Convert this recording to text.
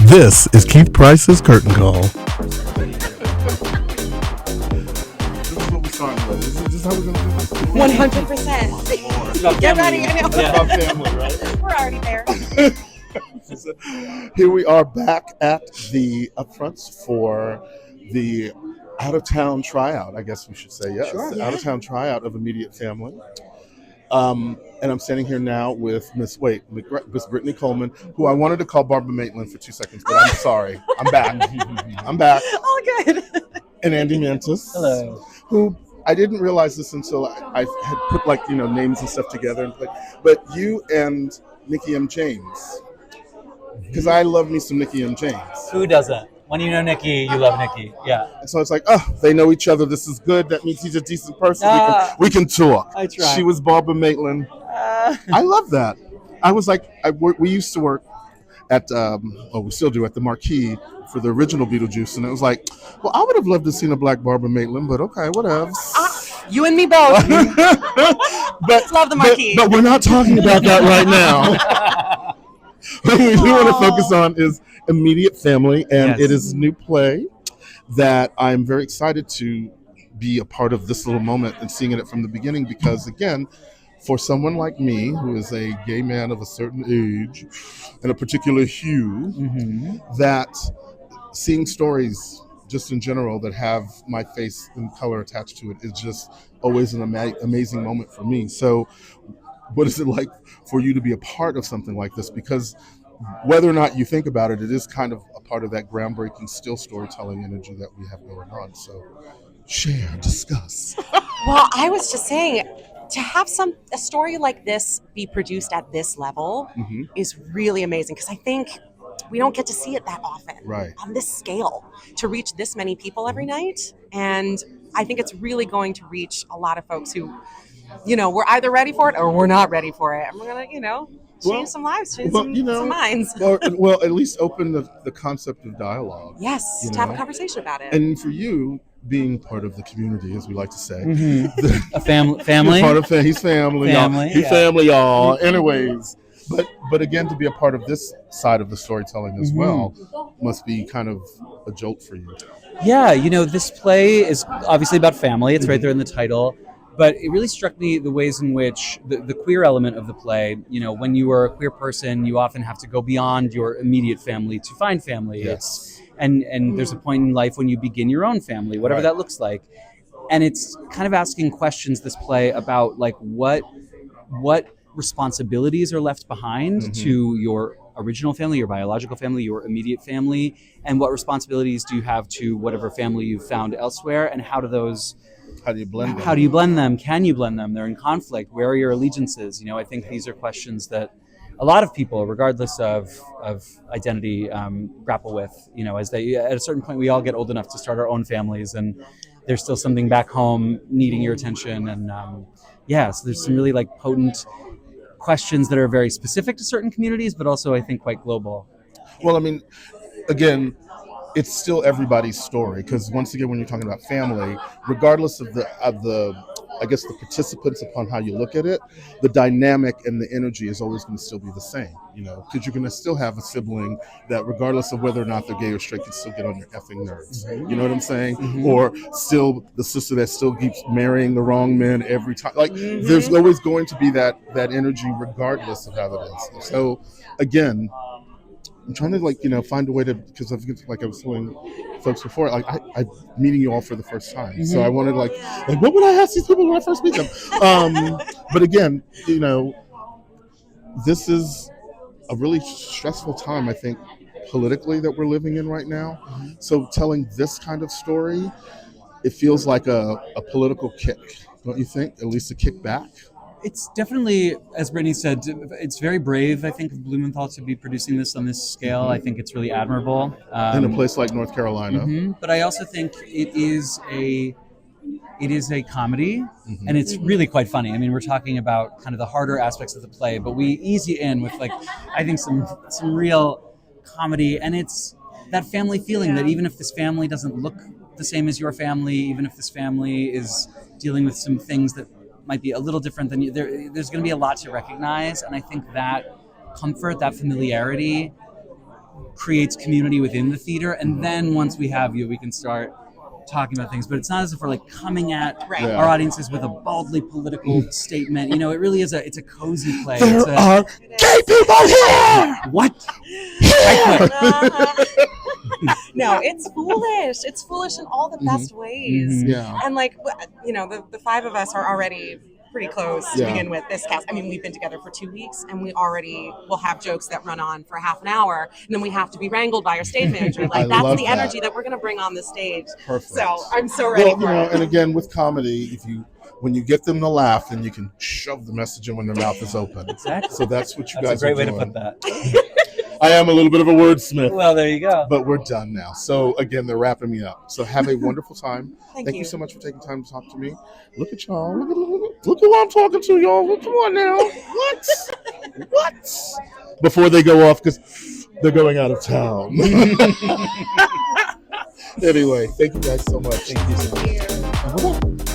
This is Keith Price's Curtain Call. This is what we starting with. This is how we're going to do this. 100%. Get ready. I know. It's about family, right? We're already there. Here we are back at the upfronts for the out-of-town tryout, I guess we should say, yes. Sure, The yeah. out-of-town tryout of Immediate Family. And I'm standing here now with Miss Britney Coleman, who I wanted to call Barbara Maitland for 2 seconds, but I'm sorry. I'm back. I'm back. All good. And Andy Mientus. Hello. Who I didn't realize this until I had put names and stuff together. But you and Nikki M. James, because I love me some Nikki M. James. Who doesn't? When you know Nikki, you love Nikki. Yeah. And so it's like, oh, they know each other. This is good. That means he's a decent person. We can talk. I try. She was Barbara Maitland. I love that. I was like, we used to work at, we still do, at the Marquee for the original Beetlejuice. And it was like, well, I would have loved to have seen a black Barbara Maitland, but okay, whatever. You and me both. But love the Marquee. But we're not talking about that right now. What we do want to focus on is Immediate Family, and Yes. It is a new play that I'm very excited to be a part of this little moment and seeing it from the beginning, because again, for someone like me, who is a gay man of a certain age and a particular hue, that seeing stories just in general that have my face and color attached to it is just always an amazing moment for me. So what is it like for you to be a part of something like this? Because whether or not you think about it, it is kind of a part of that groundbreaking still storytelling energy that we have going on. So share, discuss. Well, I was just saying, to have a story like this be produced at this level is really amazing, because I think we don't get to see it that often, Right. on this scale, to reach this many people every night. And I think it's really going to reach a lot of folks who, we're either ready for it or we're not ready for it. And we're going to, change some lives, change some minds. well, at least open the concept of dialogue. Yes, to have a conversation about it. And for you, being part of the community, as we like to say. A family. Part of he's family, Family, y'all. He's yeah. family, y'all. Anyways, but again, to be a part of this side of the storytelling as well must be kind of a jolt for you. Yeah, this play is obviously about family. It's right there in the title. But it really struck me the ways in which the queer element of the play, when you are a queer person, you often have to go beyond your immediate family to find family. Yes. And there's a point in life when you begin your own family, whatever that looks like. And it's kind of asking questions, this play, about like what responsibilities are left behind to your original family, your biological family, your immediate family, and what responsibilities do you have to whatever family you've found elsewhere, and how do you blend them? How do you blend them? Can you blend them? They're in conflict. Where are your allegiances? I think these are questions that a lot of people, regardless of identity, grapple with. As they, at a certain point, we all get old enough to start our own families, and there's still something back home needing your attention. And so there's some really potent questions that are very specific to certain communities, but also I think quite global. Well, I mean, again, it's still everybody's story, because once again, when you're talking about family, regardless of the I guess the participants upon how you look at it, the dynamic and the energy is always going to still be the same, because you're going to still have a sibling that, regardless of whether or not they're gay or straight, can still get on your effing nerves. You know what I'm saying? Or still the sister that still keeps marrying the wrong men every time. There's always going to be that energy, regardless of how that is. So again, I'm trying to find a way to, because I was telling folks before, I'm meeting you all for the first time. So I wanted what would I ask these people when I first meet them? But again, this is a really stressful time, I think, politically, that we're living in right now. So telling this kind of story, it feels like a political kick, don't you think? At least a kick back. It's definitely, as Brittany said, it's very brave, I think, of Blumenthal to be producing this on this scale. I think it's really admirable. In a place like North Carolina. But I also think it is a comedy, and it's really quite funny. I mean, we're talking about kind of the harder aspects of the play, but we ease you in with, I think some real comedy, and it's that family feeling that even if this family doesn't look the same as your family, even if this family is dealing with some things that might be a little different than you, there's going to be a lot to recognize. And I think that comfort, that familiarity creates community within the theater, and then once we have you, we can start talking about things. But it's not as if we're like coming at our audiences with a baldly political statement. You know, it really is it's a cozy play. There are gay people here. What? No, it's foolish. It's foolish in all the best ways. Yeah. And like, you know, the five of us are already pretty close to begin with, this cast. I mean, we've been together for 2 weeks, and we already will have jokes that run on for half an hour, and then we have to be wrangled by our stage manager. Like, that's the energy that we're going to bring on the stage. Perfect. So I'm so ready for it. And again, with comedy, when you get them to laugh, then you can shove the message in when their mouth is open. Exactly. So that's what you That's guys a great are way doing. to put that. I am a little bit of a wordsmith. Well, there you go. But we're done now. So again, they're wrapping me up. So have a wonderful time. Thank you so much for taking time to talk to me. Look at y'all. Look at who I'm talking to, y'all. Come on now. What? Before they go off, because they're going out of town. Anyway, thank you guys so much. Thank you so much.